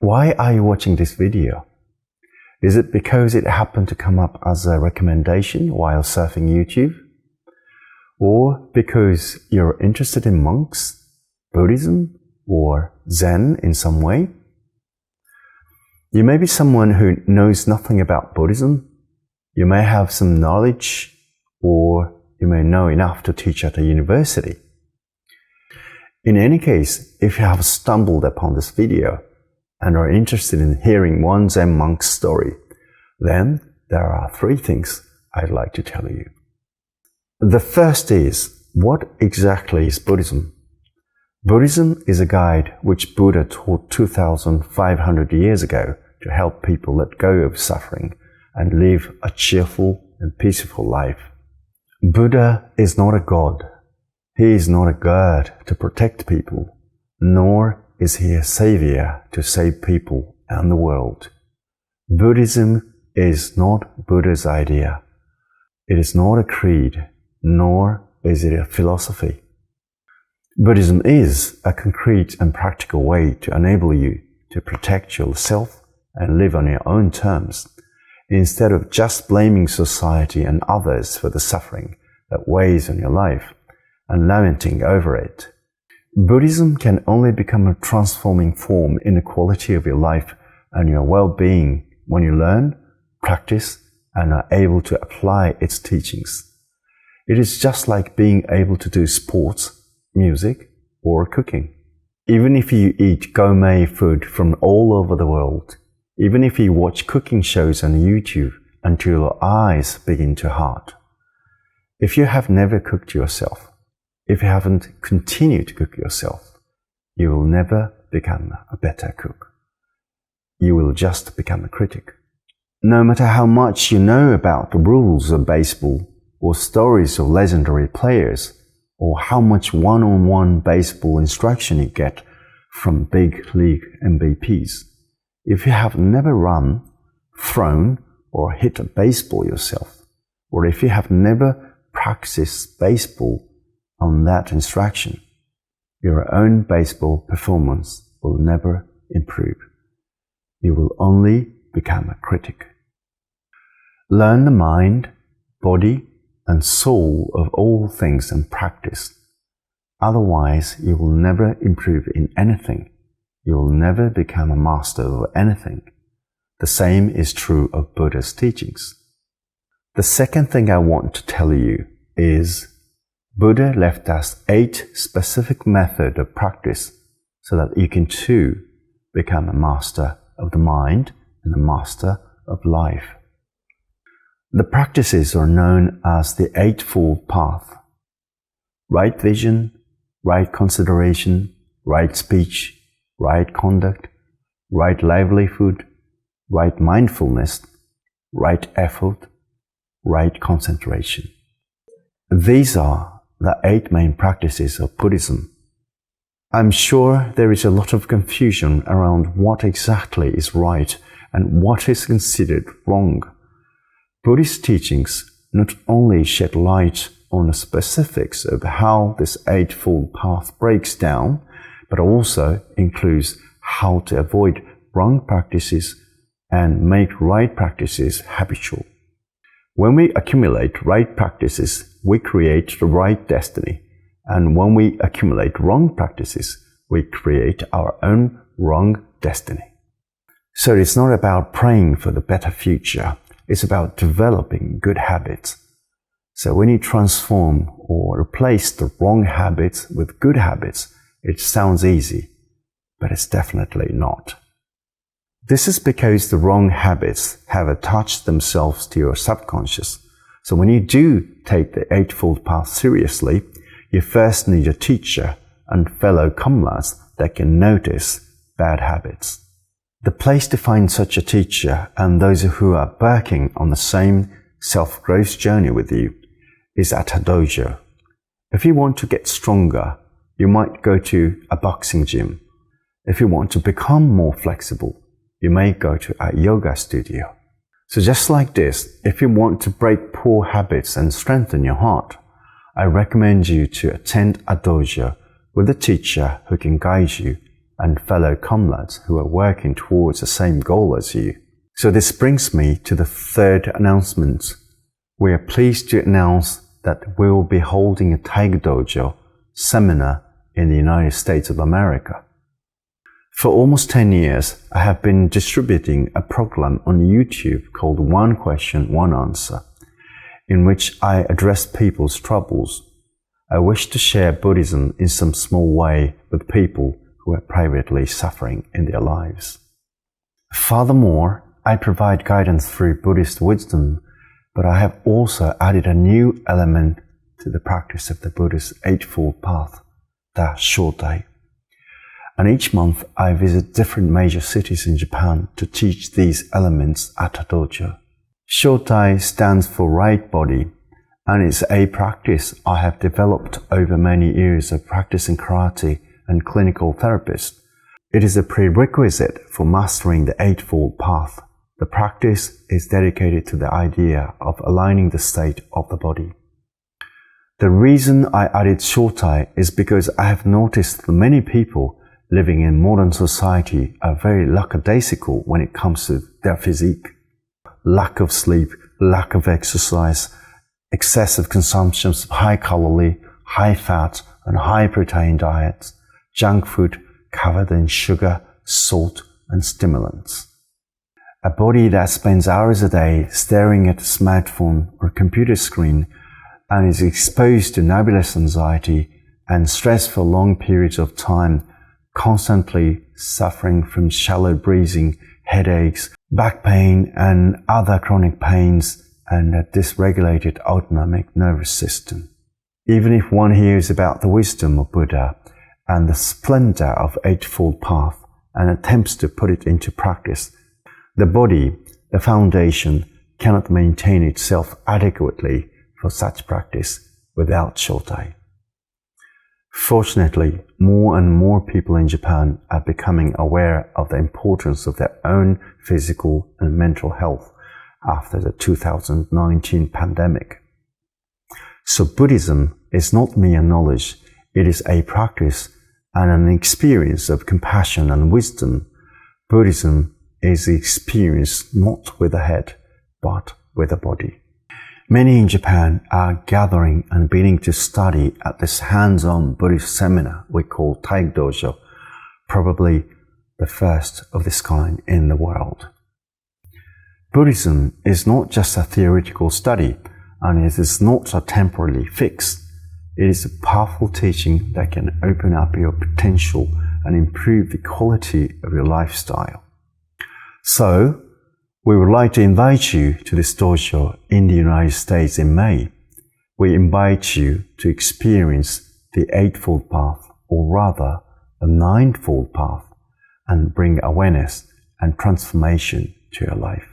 Why are you watching this video? Is it because it happened to come up as a recommendation while surfing YouTube? Or because you're interested in monks, Buddhism, or Zen in some way? You may be someone who knows nothing about Buddhism. You may have some knowledge, or you may know enough to teach at a university. In any case, if you have stumbled upon this video and are interested in hearing one Zen monk's story, then there are 3 things I'd like to tell you. The first is, what exactly is Buddhism? Buddhism is a guide which Buddha taught 2,500 years ago to help people let go of suffering and live a cheerful and peaceful life. Buddha is not a god. He is not a god to protect people, nor is he a savior to save people and the world. Buddhism is not Buddha's idea. It is not a creed, nor is it a philosophy. Buddhism is a concrete and practical way to enable you to protect yourself and live on your own terms, instead of just blaming society and others for the suffering that weighs on your life and lamenting over it. Buddhism can only become a transforming form in the quality of your life and your well-being when you learn, practice, and are able to apply its teachings. It is just like being able to do sports, music, or cooking. Even if you eat gourmet food from all over the world, even if you watch cooking shows on YouTube until your eyes begin to hurt, if you have never cooked yourself, if you haven't continued to cook yourself, you will never become a better cook. You will just become a critic. No matter how much you know about the rules of baseball, or stories of legendary players, or how much one-on-one baseball instruction you get from big league MVPs, if you have never run, thrown, or hit a baseball yourself, or if you have never practiced baseball on that instruction, your own baseball performance will never improve. You will only become a critic. Learn the mind, body, and soul of all things and practice. Otherwise, you will never improve in anything. You will never become a master of anything. The same is true of Buddha's teachings. The second thing I want to tell you is Buddha left us 8 specific methods of practice so that you can too become a master of the mind and a master of life. The practices are known as the Eightfold Path: right vision, right consideration, right speech, right conduct, right livelihood, right mindfulness, right effort, right concentration. These are the 8 main practices of Buddhism. I'm sure there is a lot of confusion around what exactly is right and what is considered wrong. Buddhist teachings not only shed light on the specifics of how this Eightfold Path breaks down, but also includes how to avoid wrong practices and make right practices habitual. When we accumulate right practices, we create the right destiny, and when we accumulate wrong practices, we create our own wrong destiny. So it's not about praying for the better future. It's about developing good habits. So when you transform or replace the wrong habits with good habits, it sounds easy, but it's definitely not. This is because the wrong habits have attached themselves to your subconscious. So when you do take the Eightfold Path seriously, you first need a teacher and fellow comrades that can notice bad habits. The place to find such a teacher and those who are working on the same self-growth journey with you is at a dojo. If you want to get stronger, you might go to a boxing gym. If you want to become more flexible, you may go to a yoga studio. So just like this, if you want to break poor habits and strengthen your heart, I recommend you to attend a dojo with a teacher who can guide you and fellow comrades who are working towards the same goal as you. So this brings me to the third announcement. We are pleased to announce that we will be holding a Taigu Dojo seminar in the United States of America. For almost 10 years, I have been distributing a program on YouTube called One Question, One Answer, in which I address people's troubles. I wish to share Buddhism in some small way with people who are privately suffering in their lives. Furthermore, I provide guidance through Buddhist wisdom, but I have also added a new element to the practice of the Buddhist Eightfold Path, the Shotai. And each month I visit different major cities in Japan to teach these elements at a dojo. Shotai stands for right body, and it's a practice I have developed over many years of practicing karate and clinical therapist. It is a prerequisite for mastering the Eightfold Path. The practice is dedicated to the idea of aligning the state of the body. The reason I added Shotai is because I have noticed that many people living in modern society are very lackadaisical when it comes to their physique. Lack of sleep, lack of exercise, excessive consumption of high-calorie, high-fat, and high-protein diets, junk food covered in sugar, salt, and stimulants. A body that spends hours a day staring at a smartphone or computer screen and is exposed to nebulous anxiety and stress for long periods of time, constantly suffering from shallow breathing, headaches, back pain, and other chronic pains, and a dysregulated autonomic nervous system. Even if one hears about the wisdom of Buddha and the splendor of Eightfold Path and attempts to put it into practice, the body, the foundation, cannot maintain itself adequately for such practice without Shotai. Fortunately, more and more people in Japan are becoming aware of the importance of their own physical and mental health after the 2019 pandemic. So Buddhism is not mere knowledge, it is a practice and an experience of compassion and wisdom. Buddhism is the experience not with the head, but with the body. Many in Japan are gathering and beginning to study at this hands-on Buddhist seminar we call Taigu Dojo, probably the first of this kind in the world. Buddhism is not just a theoretical study, and it is not a temporary fix. It is a powerful teaching that can open up your potential and improve the quality of your lifestyle. So, we would like to invite you to this dojo in the United States in May. We invite you to experience the Eightfold Path, or rather, the Ninefold Path, and bring awareness and transformation to your life.